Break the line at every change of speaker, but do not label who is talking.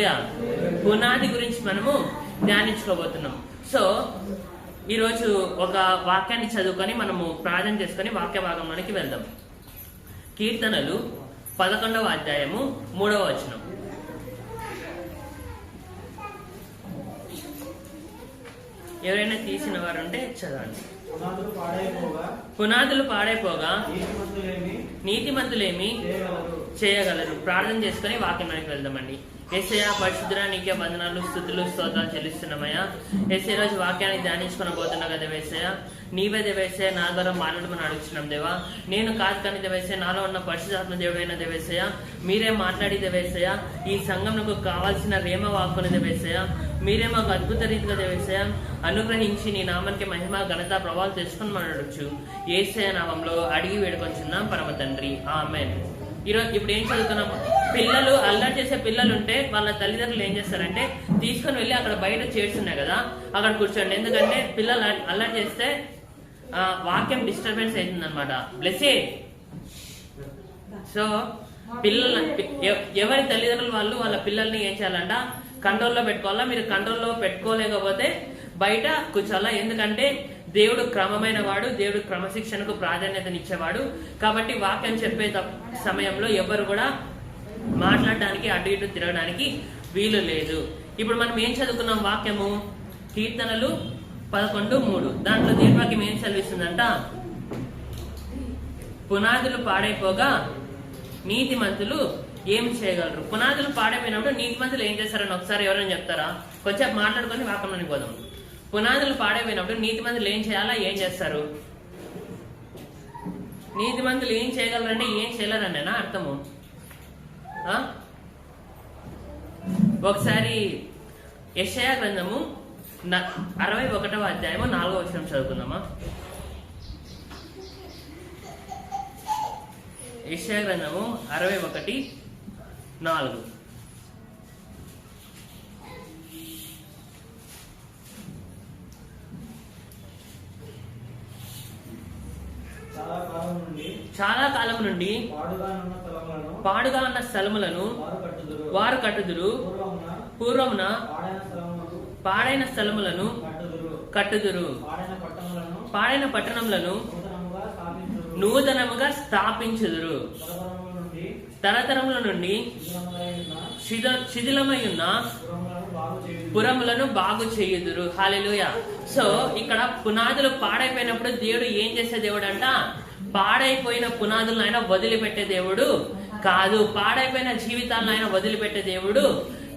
హల్లెలూయా. పునాది గురించి మనము ధ్యానించుకోబోతున్నాం. సో ఈరోజు ఒక వాక్యాన్ని చదువుకొని మనము ప్రార్థన చేసుకొని వాక్య భాగంలోనికి వెళ్దాం. కీర్తనలు 11వ అధ్యాయము 3వ వచనం. ఎవరైనా తీసిన వారు ఉంటే చదవండి. పునాదులు పాడైపోగా నీతిమంతులేమి చేయగలరు. ప్రార్థన చేసుకుని వాక్యంలోకి వెళ్దామండి. యేసయ్యా పరిశుద్ధుడా, నీకే వందనాలు, స్తుతులు, స్తోత్రాలు చెల్లిస్తున్నామయ్యా. యేసయ్య రోజు వాక్యాన్ని ధ్యానించుకుని పోతున్నా కదా వేసయ్యా, నీవే దేవేసయ్య నా ద్వారా మాట్లాడమని అడుగుతున్నాం దేవా. నేను కాదు కానీ దేవేసయ్య, నాలో ఉన్న పరిశుద్ధాత్మ దేవుడైన దేవేసయ్య మీరే మాట్లాడి దేవేసయ్య, ఈ సంఘంకు కావాల్సిన రేమ వాక్కుని దేవేసయ్య మీరే మాకు అద్భుత రీతిగా దేవేసయ్య అనుగ్రహించి నీ నామానికి మహిమ ఘనత ప్రభావాలు తెలుసుకుని మనం అడగచ్చు. యేసయ్య నామంలో అడిగి వేడుకొంచున్నాం పరమ తండ్రి, ఆమేన్. ఈరోజు ఇప్పుడు ఏం చదువుతున్నాము, పిల్లలు అల్లరి చేసే పిల్లలు ఉంటే వాళ్ళ తల్లిదండ్రులు ఏం చేస్తారంటే తీసుకొని వెళ్ళి అక్కడ బయట చైర్స్ ఉన్నాయి కదా అక్కడ కూర్చోండి. ఎందుకంటే పిల్లలు అల్లరి చేస్తే వాక్యం డిస్టర్బెన్స్ అవుతుంది అనమాట. బ్లెస్సీ. సో పిల్లలు ఎవరి తల్లిదండ్రులు వాళ్ళు వాళ్ళ పిల్లల్ని ఏం చేయాలంట, కంట్రోల్లో పెట్టుకోవాలా. మీరు కంట్రోల్లో పెట్టుకోలేకపోతే బయట కూర్చోాలా. ఎందుకంటే దేవుడు క్రమమైన వాడు, దేవుడు క్రమశిక్షణకు ప్రాధాన్యతనిచ్చేవాడు. కాబట్టి వాక్యం చెప్పే సమయంలో ఎవరు కూడా మాట్లాడడానికి అటు ఇటు తిరగడానికి వీలు లేదు. ఇప్పుడు మనం ఏం చదువుకున్నాం వాక్యము, కీర్తనలు 11:3. దాంట్లో దేవుని వాక్యం ఏం చదివిస్తుందంట, పునాదులు పాడైపోగా నీతిమంతులు ఏం చేయగలరు. పునాదులు పాడైపోయినప్పుడు నీతిమంతులు ఏం చేస్తారని ఒకసారి ఎవరైనా చెప్తారా? కొంచెం మాట్లాడుకొని వాక్యంలోకి పోదాం. పునాదులు పాడైపోయినప్పుడు నీతిమంతులు ఏం చేయాలా, ఏం చేస్తారు? నీతిమంతులు ఏం చేయగలరంటే ఏం చేయలేరండి నా అర్థము. ఒకసారి యెషయా గ్రంథము 61వ అధ్యాయము 4వ వచనం చదువుకుందామా. యెషయా గ్రంథము 61:4. చాలా కాలం నుండి పాడుగా ఉన్న స్థలములను వారు కట్టుదురు, పూర్వమున పాడైన స్థలములను కట్టుదురు, పాడైన పట్టణములను నూతనముగా స్థాపించుదురు, తరతరముల నుండి శిథిలమై ఉన్న పురములను బాగు చేయుదురు. హల్లెలూయా. సో ఇక్కడ పునాదులు పాడైపోయినప్పుడు దేవుడు ఏం చేసే దేవుడు అంట, పాడైపోయిన పునాదులను ఆయన వదిలిపెట్టే దేవుడు కాదు. పాడైపోయిన జీవితాలను ఆయన వదిలిపెట్టే దేవుడు